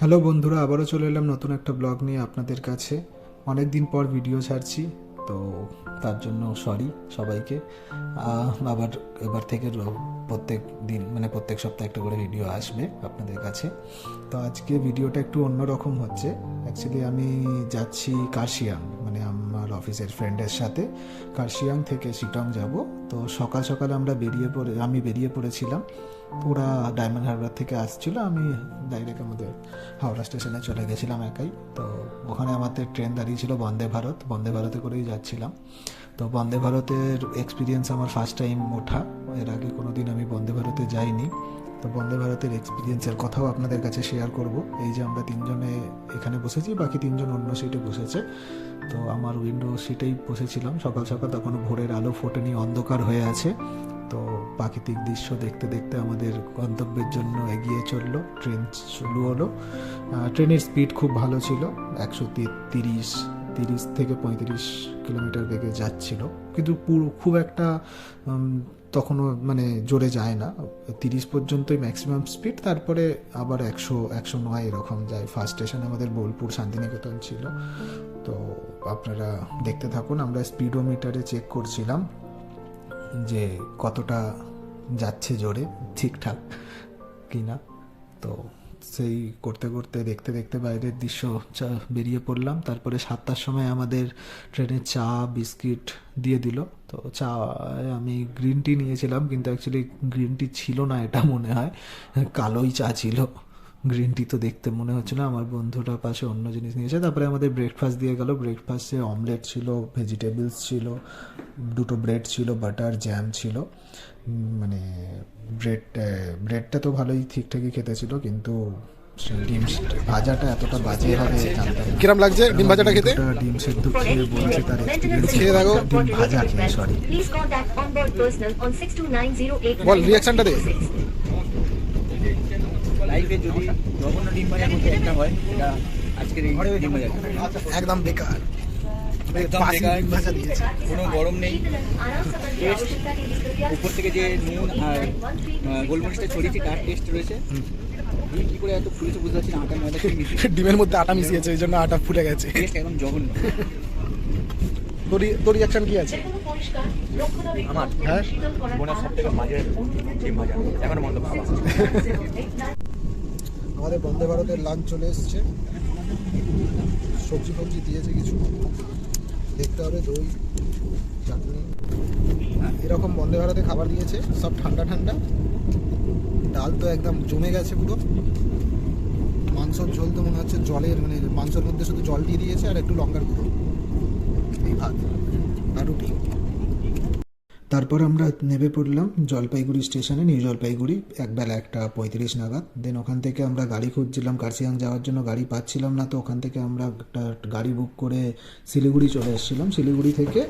Hello বন্ধুরা, আবারও চলে এলাম নতুন একটা ব্লগ নিয়ে আপনাদের কাছে। অনেক দিন পর ভিডিও ছাড়ছি, তো তার জন্য সরি সবাইকে। আবার এবার থেকে প্রত্যেক দিন মানে প্রত্যেক সপ্তাহে একটা করে ভিডিও আসবে আপনাদের কাছে। তো আজকে ভিডিওটা একটু অন্যরকম হচ্ছে। অ্যাকচুয়ালি আমি যাচ্ছি কার্শিয়াং, মানে আমার অফিসের ফ্রেন্ডের সাথে কার্শিয়াং থেকে শিটং যাব। তো সকাল সকাল আমি বেরিয়ে পড়েছিলাম। ওরা ডায়মন্ড হারবার থেকে আসছিল, আমি ডাইরেক্ট আমাদের হাওড়া স্টেশনে চলে গেছিলাম একাই। তো ওখানে আমাদের ট্রেন দাঁড়িয়েছিল বন্দে ভারতে করেই যাচ্ছিলাম। তো বন্দে ভারতের এক্সপিরিয়েন্স আমার ফার্স্ট টাইম ওঠা, এর আগে কোনো দিন আমি বন্দে ভারতে যাইনি। তো বন্দে ভারতের এক্সপিরিয়েন্সের কথাও আপনাদের কাছে শেয়ার করব। এই যে আমরা তিনজনে এখানে বসেছি, বাকি তিনজন অন্য সিটে বসেছে। তো আমার উইন্ডো সিটেই বসেছিলাম। সকাল সকাল তখন ভোরের আলো ফোটেনি, অন্ধকার হয়ে আছে। তো প্রাকৃতিক দৃশ্য দেখতে দেখতে আমাদের গন্তব্যের জন্য এগিয়ে চললো। ট্রেন শুরু হলো। ট্রেনের স্পিড খুব ভালো ছিল, 130 থেকে 35 কিলোমিটার বেগে যাচ্ছিল, কিন্তু পুরো খুব একটা তখনও মানে জোরে যায় না। 30 পর্যন্তই ম্যাক্সিমাম স্পিড, তারপরে আবার 100 109 এরকম যায়। ফার্স্ট স্টেশন আমাদের বোলপুর শান্তিনিকেতন ছিল। তো আপনারা দেখতে থাকুন। আমরা স্পিডোমিটারে চেক করছিলাম যে কতটা যাচ্ছে জোরে, ঠিকঠাক কিনা। তো সেই করতে করতে দেখতে দেখতে বাইরের দৃশ্য বেরিয়ে পড়লাম। তারপরে 7টার সময় আমাদের ট্রেনে চা বিস্কিট দিয়ে দিল। তো চা আমি গ্রিন টি নিয়েছিলাম, কিন্তু অ্যাকচুয়ালি গ্রিন টি ছিল না, এটা মনে হয় কালোই চা ছিল। গ্রিন টি তো দেখতে মনে হচ্ছে না। আমার বন্ধুটার পাশে অন্য জিনিস নিয়েছে। তারপরে আমাদের ব্রেকফাস্ট দিয়ে গেল। ব্রেকফাস্টে অমলেট ছিল, ভেজিটেবলস ছিল, দুটো ব্রেড ছিল, বাটার জ্যাম ছিল। মানে ব্রেডটা তো ভালোই ঠিকঠাকই খেতে ছিল, কিন্তু ডিম ভাজাটা এতটা বাজে হবে জানতাম না। কিরম লাগছে ডিম ভাজাটা খেতে? ডিম সেদ্ধ খেয়ে বলছে তার এক্সপিরিয়েন্স। খেয়ে দেখো। ডিম ভাজা খেয়ে, সরি। বল রিয়াকশনটা দে। লাইফে যদি জঘন্য ডিম ভাজার মধ্যে একটা হয়, এটা আজকের এই ডিম ভাজা। একদম বেকার, একদম বাসি বেকার, ডিম ভাজা দিয়েছে। কোনো গরম নেই। টেস্ট উপর থেকে যে নুন আর গোলমরিচটা ছড়িয়েছে, তার টেস্ট রয়েছে। ডিম কি করে এত ফুলেছে বুঝতে পারছি না। আটা ময়দা কি মিশিয়ে ডিমের মধ্যে আটা মিশিয়েছে, এই জন্য আটা ফুলে গেছে। টেস্ট একদম জঘন্য। তোর রিয়াকশন কি আছে? আমার হ্যাঁ, জীবনের সব থেকে মাঝের ডিম ভাজা এখনো মন্দ ভাবা। আমাদের বন্দে ভারতের লাঞ্চ চলে এসছে। সবজি ফবজি দিয়েছে কিছু, দেখতে হবে। দই, চাটনি, এরকম বন্দে ভারতে খাবার দিয়েছে, সব ঠান্ডা ঠান্ডা। ডাল তো একদম জমে গেছে পুরো। মাংসর ঝোল তো মনে হচ্ছে জলের, মানে মাংসের মধ্যে শুধু জল দিয়ে দিয়েছে আর একটু লঙ্কার গুঁড়ো। এই ভাত আর রুটি। তারপর আমরা নেমে পড়লাম জলপাইগুড়ি স্টেশনে, নিউ জলপাইগুড়ি, একবেলা 1:35 নাগাদ। দেন ওখান থেকে আমরা গাড়ি খুঁজছিলাম কার্শিয়াং যাওয়ার জন্য, গাড়ি পাচ্ছিলাম না। তো ওখান থেকে আমরা একটা গাড়ি বুক করে শিলিগুড়ি চলে এসেছিলাম। শিলিগুড়ি থেকে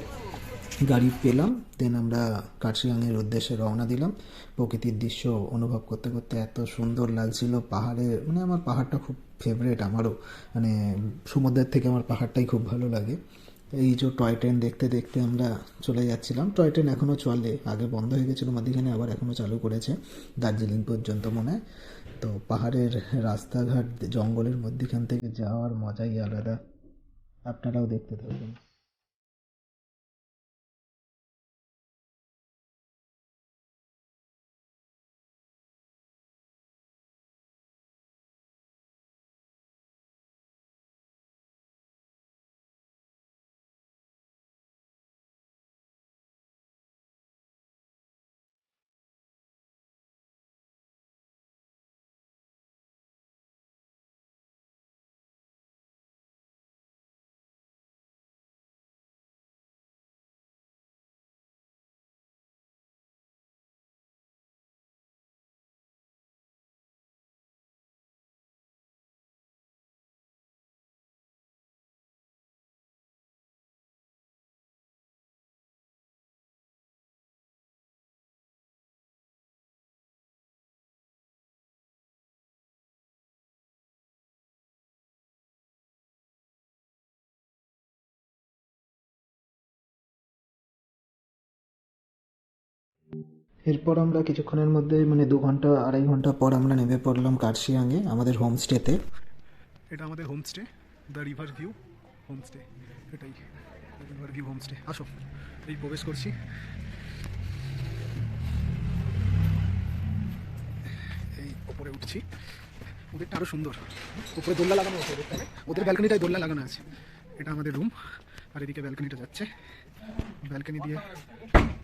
গাড়ি পেলাম। দেন আমরা কার্শিয়াংয়ের উদ্দেশ্যে রওনা দিলাম। প্রকৃতির দৃশ্য অনুভব করতে করতে এত সুন্দর লাগছিল। পাহাড়ে মানে আমার পাহাড়টা খুব ফেভারেট আমারও, মানে সমুদ্রের থেকে আমার পাহাড়টাই খুব ভালো লাগে। এই যে টয় ট্রেন দেখতে দেখতে আমরা চলে যাচ্ছিলাম। টয় ট্রেন এখনও চলে, আগে বন্ধ হয়ে গেছিলো মাঝখানে, আবার এখনও চালু করেছে দার্জিলিং পর্যন্ত মনে হয়। তো পাহাড়ের রাস্তাঘাট জঙ্গলের মধ্যখান থেকে যাওয়ার মজাই আলাদা। আপনারাও দেখতে থাকুন। এরপর আমরা কিছুক্ষণের মধ্যে মানে 2 ঘন্টা 2.5 ঘন্টা পর আমরা নেমে পড়লাম কার্শিয়াংয়ে আমাদের হোমস্টেতে। এটা আমাদের homestay, the river view homestay. এটাই রিভার ভিউ হোমস্টে। আসো, এই প্রবেশ করছি। এই ওপরে উঠছি, ওদেরটা আরও সুন্দর, উপরে দোলনা লাগানো আছে ওদেরটাকে, ওদের ব্যালকনিটায় দোলনা লাগানো আছে। এটা আমাদের রুম, আর এদিকে ব্যালকনিটা যাচ্ছে, ব্যালকনি দিয়ে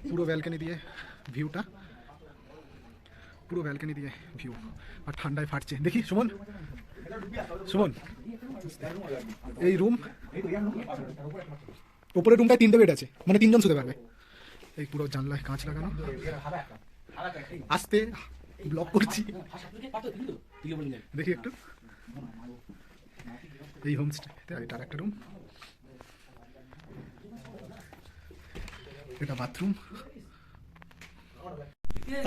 পুরো ব্যালকনি দিয়ে ভিউটা, পুরো ব্যালকনি দিয়ে ভিউ, আর ঠান্ডায় ফাটছে। দেখি সুমন, সুমন এই রুম, উপরে রুমটায় 3টে বেড আছে, মানে 3জন শুতে পারবে। এই পুরো জানলায় কাঁচ লাগানো। আস্তে ব্লক করছি, দেখি একটু। এই হোমস্টে, এটা একটা রুম, এটা বাথরুম।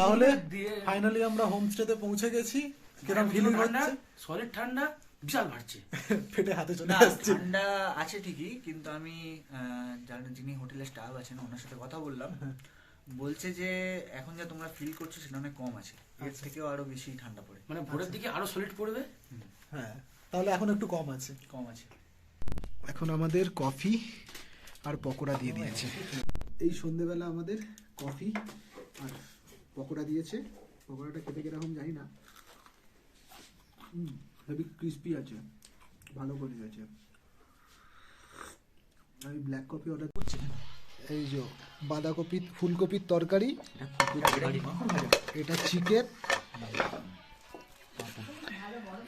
তাহলে ফাইনালি আমরা হোমস্টেতে পৌঁছে গেছি। কিরকম ফিলিং হচ্ছে? সলিড ঠান্ডা, বিশাল বাড়ছে। ফেটে হাতে চলে না, আসছে। ঠান্ডা আছে ঠিকই, কিন্তু আমি যিনি হোটেলের স্টাফ আছেন ওনার সাথে কথা বললাম, বলছে যে এখন যা তোমরা ফিল করছো সেটা অনেক কম আছে, এর থেকেও আরো বেশি ঠান্ডা পড়ে। মানে ভোরের দিকে আরো সলিড পড়বে। হ্যাঁ, তাহলে এখন একটু কম আছে। কম আছে। এখন আমাদের কফি আর পকোড়া দিয়ে দিয়েছে। এই সন্ধেবেলা আমাদের কফি আর পকোড়া দিয়েছে। পকোড়াটা খেতে কিরকম জানি না, হেভি ক্রিস্পি আছে, ভালো করে দিয়েছে। আমি ব্ল্যাক কফি অর্ডার করছি। এই যে বাঁধাকপি ফুলকপির তরকারি, এটা চিকেন,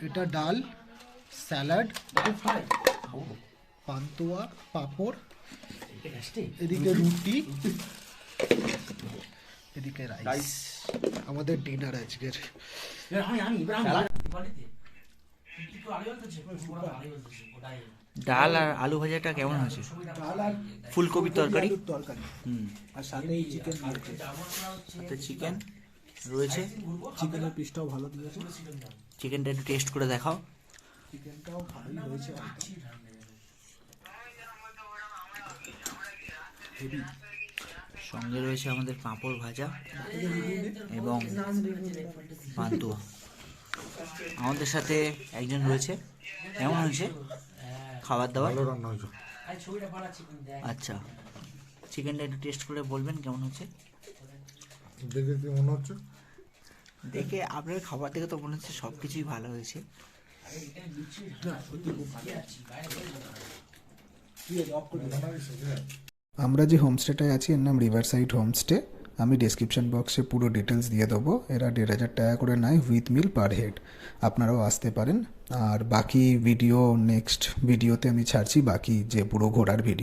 এটা ডাল, স্যালাড, পান্তুয়া, পাঁপড়, এদিকে রুটি, এদিকে রাইস। আমাদের ডিনার আজকের। ডাল আর আলু ভাজাটা কেমন হয়েছে? ডাল আর ফুলকপির তরকারি, আলুর তরকারি, আর সাথে এই চিকেন দিয়েছে। সাথে চিকেন রয়েছে। চিকেনের পিসটাও ভালো দিয়েছে, চিকেনটা একটু টেস্ট করে দেখাও। চিকেনটাও ভালোই হয়েছে। সঙ্গে রয়েছে আমাদের পাঁপড় ভাজা এবং পান্তুয়া। আমাদের সাথে একজন রয়েছে। কেমন হয়েছে খাবার দাবার? আচ্ছা, চিকেনটা একটু টেস্ট করে বলবেন কেমন হচ্ছে? দেখে কি মনে হচ্ছে? দেখে আপনার খাবার থেকে তো মনে হচ্ছে সব কিছুই ভালো হয়েছে। আমরা যে হোমস্টেটায় আছি এর নাম রিভার সাইড হোমস্টে। আমি ডেসক্রিপশন বক্সে পুরো ডিটেলস দিয়ে দেবো। এরা 1,500 টাকা করে নেয় উইথ মিল পার হেড। আপনারাও আসতে পারেন। আর বাকি ভিডিও নেক্সট ভিডিওতে আমি ছাড়ছি, বাকি যে পুরো ঘোরার ভিডিও।